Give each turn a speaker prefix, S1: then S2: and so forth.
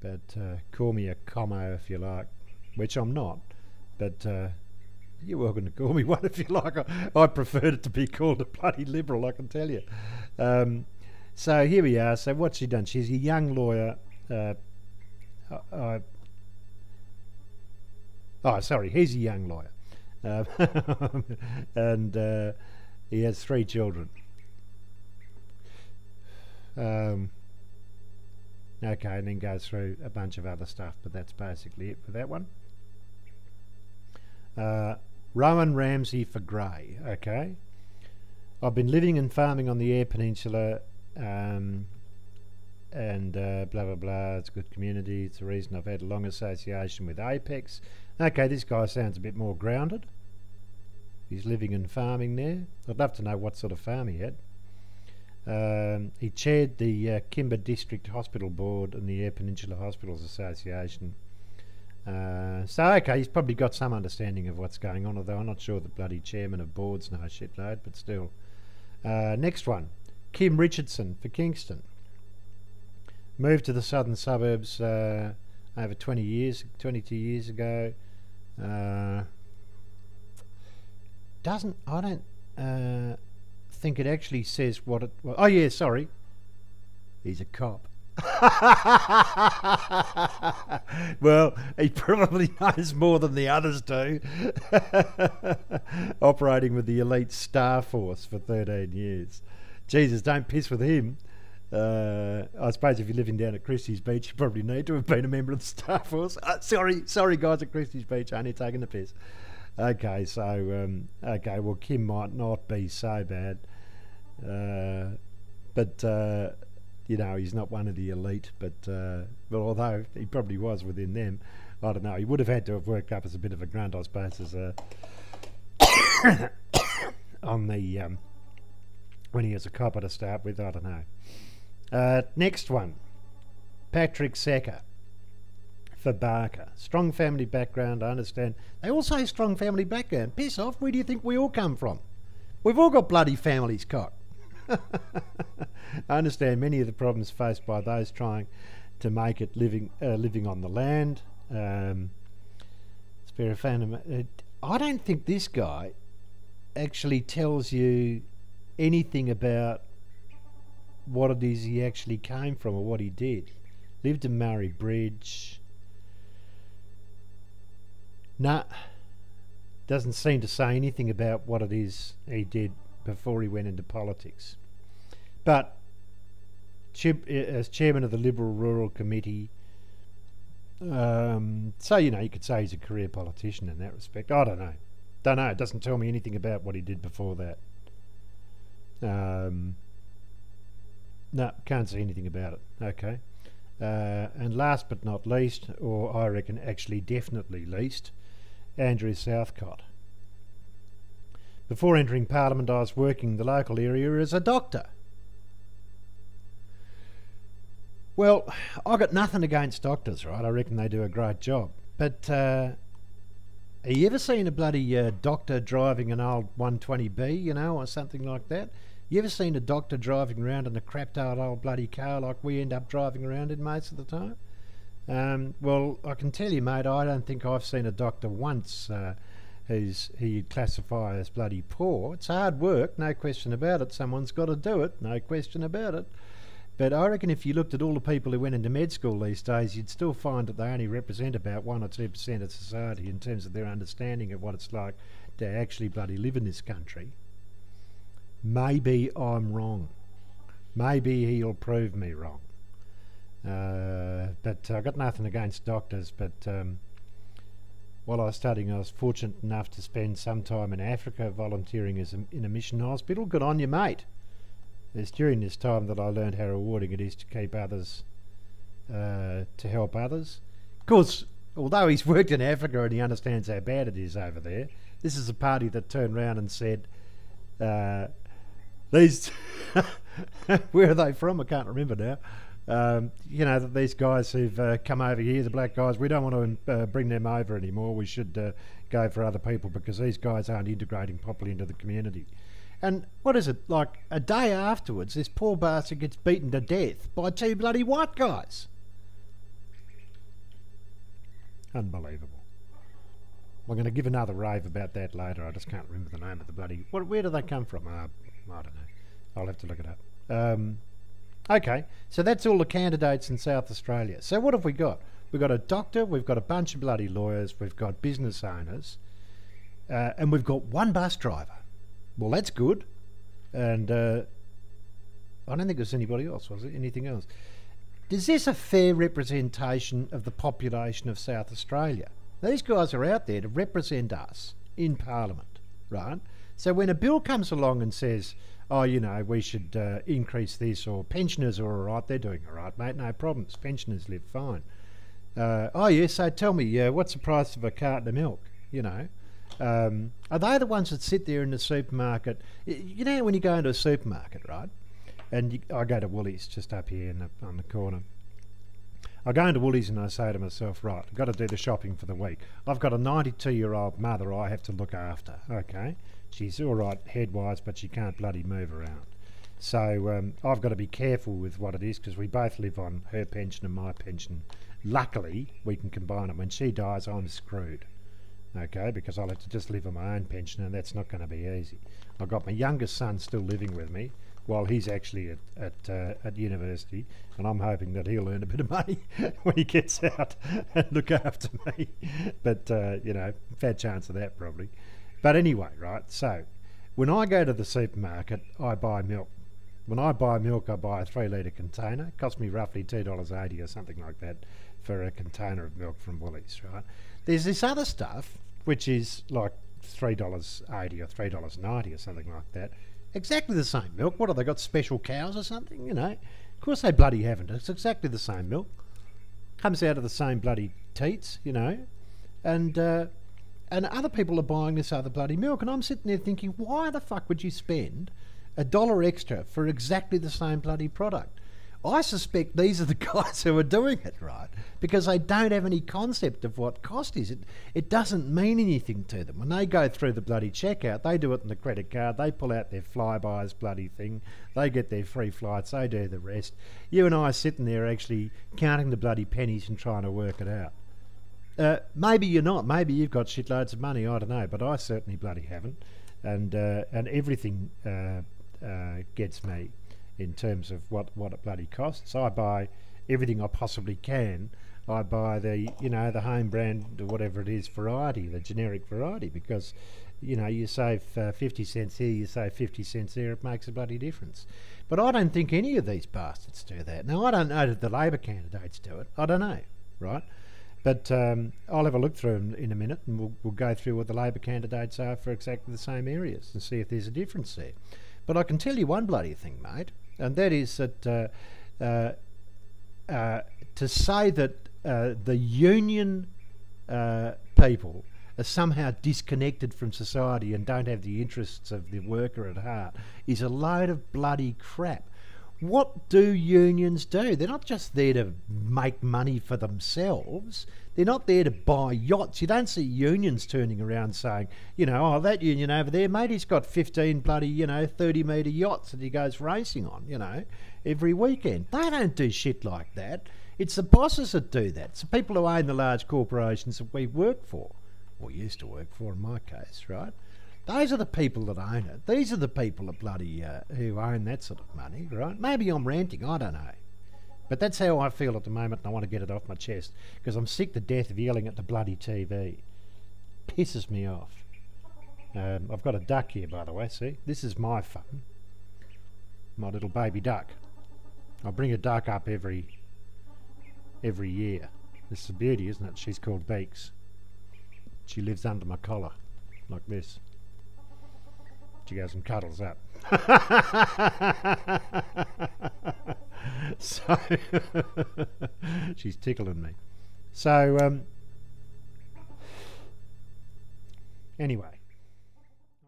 S1: but call me a commo if you like, which I'm not, but you're welcome to call me one if you like. I preferred it to be called a bloody liberal, I can tell you. So here we are. So what's she done? She's a young lawyer. He's a young lawyer. And he has 3 children. Okay, and then goes through a bunch of other stuff, but that's basically it for that one. Rowan Ramsey for Grey. Okay. I've been living and farming on the Eyre Peninsula, and blah blah blah. It's a good community. It's the reason I've had a long association with Apex. Okay, this guy sounds a bit more grounded. He's living and farming there. I'd love to know what sort of farm he had. He chaired the Kimber District Hospital Board and the Eyre Peninsula Hospitals Association. So okay, he's probably got some understanding of what's going on, although I'm not sure the bloody chairman of boards know a shitload, but still. Next one, Kim Richardson for Kingston. Moved to the southern suburbs over 22 years ago. I don't think it actually says what it was. Oh yeah, sorry. He's a cop. Well, he probably knows more than the others do. Operating with the elite Star Force for 13 years. Jesus, don't piss with him. I suppose if you're living down at Christie's Beach, you probably need to have been a member of the Star Force. Sorry guys at Christie's Beach, only taking the piss. Okay, so well, Kim might not be so bad, but he's not one of the elite. But although he probably was within them, I don't know. He would have had to have worked up as a bit of a grunt, I suppose, as on the when he was a copper to start with. I don't know. Next one, Patrick Secker for Barker. Strong family background, I understand. They all say strong family background. Piss off, where do you think we all come from? We've all got bloody families, cock. I understand many of the problems faced by those trying to make it living on the land. Spare a fan. I don't think this guy actually tells you anything about what it is he actually came from or what he did. Lived in Murray Bridge. Nah, doesn't seem to say anything about what it is he did before he went into politics. But as chairman of the Liberal Rural Committee, so you could say he's a career politician in that respect. I don't know. It doesn't tell me anything about what he did before that. No, can't see anything about it. Okay. And last but not least, or I reckon actually definitely least, Andrew Southcott. Before entering Parliament, I was working in the local area as a doctor. Well, I got nothing against doctors, right? I reckon they do a great job. But have you ever seen a bloody doctor driving an old 120B, or something like that? You ever seen a doctor driving around in a crapped out old bloody car like we end up driving around in most of the time? Well, I can tell you, mate, I don't think I've seen a doctor once who you'd classify as bloody poor. It's hard work, no question about it. Someone's got to do it, no question about it. But I reckon if you looked at all the people who went into med school these days, you'd still find that they only represent about 1 or 2% of society in terms of their understanding of what it's like to actually bloody live in this country. Maybe I'm wrong. Maybe he'll prove me wrong. But I've got nothing against doctors, but while I was studying, I was fortunate enough to spend some time in Africa volunteering in a mission hospital. Good on you, mate. It's during this time that I learned how rewarding it is to keep others, to help others. Of course, although he's worked in Africa and he understands how bad it is over there, this is a party that turned round and said, these, where are they from? I can't remember now. That these guys who've come over here, the black guys, we don't want to bring them over anymore. We should go for other people because these guys aren't integrating properly into the community. And what is it, like a day afterwards, this poor bastard gets beaten to death by 2 bloody white guys. Unbelievable. I'm going to give another rave about that later. I just can't remember the name of the bloody... Where do they come from? I don't know. I'll have to look it up. Okay, so that's all the candidates in South Australia. So what have we got? We've got a doctor, we've got a bunch of bloody lawyers, we've got business owners, and we've got one bus driver. Well, that's good. And I don't think there's anybody else, was it? Anything else? Is this a fair representation of the population of South Australia? These guys are out there to represent us in Parliament, right? So when a bill comes along and says, oh, you know, we should increase this, or pensioners are all right, they're doing all right, mate, no problems, pensioners live fine. Oh, yeah, so tell me, what's the price of a carton of milk, you know? Are they the ones that sit there in the supermarket? You know when you go into a supermarket, right? And I go to Woolies just up here on the corner. I go into Woolies and I say to myself, right, I've got to do the shopping for the week. I've got a 92-year-old mother I have to look after, okay? She's all right head-wise, but she can't bloody move around. So I've got to be careful with what it is, because we both live on her pension and my pension. Luckily, we can combine them. When she dies, I'm screwed, okay, because I'll have to just live on my own pension, and that's not going to be easy. I've got my youngest son still living with me, while he's actually at university, and I'm hoping that he'll earn a bit of money when he gets out and look after me. But, you know, bad chance of that probably. But anyway, right, so when I go to the supermarket, I buy milk. When I buy milk, I buy a 3-litre container. It costs me roughly $2.80 or something like that for a container of milk from Woolies, right? There's this other stuff, which is like $3.80 or $3.90 or something like that. Exactly the same milk. What have they got, special cows or something, you know? Of course they bloody haven't. It's exactly the same milk. Comes out of the same bloody teats, you know? And other people are buying this other bloody milk, and I'm sitting there thinking, why the fuck would you spend $1 extra for exactly the same bloody product? I suspect these are the guys who are doing it, right? Because they don't have any concept of what cost is. It doesn't mean anything to them. When they go through the bloody checkout, they do it on the credit card, they pull out their Flybuys bloody thing, they get their free flights, they do the rest. You and I are sitting there actually counting the bloody pennies and trying to work it out. Maybe you're not. Maybe you've got shitloads of money, I don't know, but I certainly bloody haven't. And everything gets me in terms of what it bloody costs. I buy everything I possibly can. I buy the, you know, the home brand or whatever it is variety, the generic variety, because, you know, you save 50 cents here, you save 50 cents there, it makes a bloody difference. But I don't think any of these bastards do that. Now, I don't know that the Labor candidates do it. I don't know, right? But I'll have a look through them in a minute, and we'll go through what the Labor candidates are for exactly the same areas and see if there's a difference there. But I can tell you one bloody thing, mate, and that is that to say that the union people are somehow disconnected from society and don't have the interests of the worker at heart is a load of bloody crap. What do unions do? They're not just there to make money for themselves. They're not there to buy yachts. You don't see unions turning around saying, you know, oh, that union over there, mate, he's got 15 bloody, you know, 30-metre yachts that he goes racing on, you know, every weekend. They don't do shit like that. It's the bosses that do that. It's the people who own the large corporations that we work for, or used to work for in my case, right? Those are the people that own it. These are the people that bloody who own that sort of money, right? Maybe I'm ranting, I don't know. But that's how I feel at the moment, and I want to get it off my chest, because I'm sick to death of yelling at the bloody TV. Pisses me off. I've got a duck here, by the way, see? This is my fun. My little baby duck. I bring a duck up every year. This is a beauty, isn't it? She's called Beaks. She lives under my collar, like this. She goes and cuddles up. So she's tickling me. So anyway,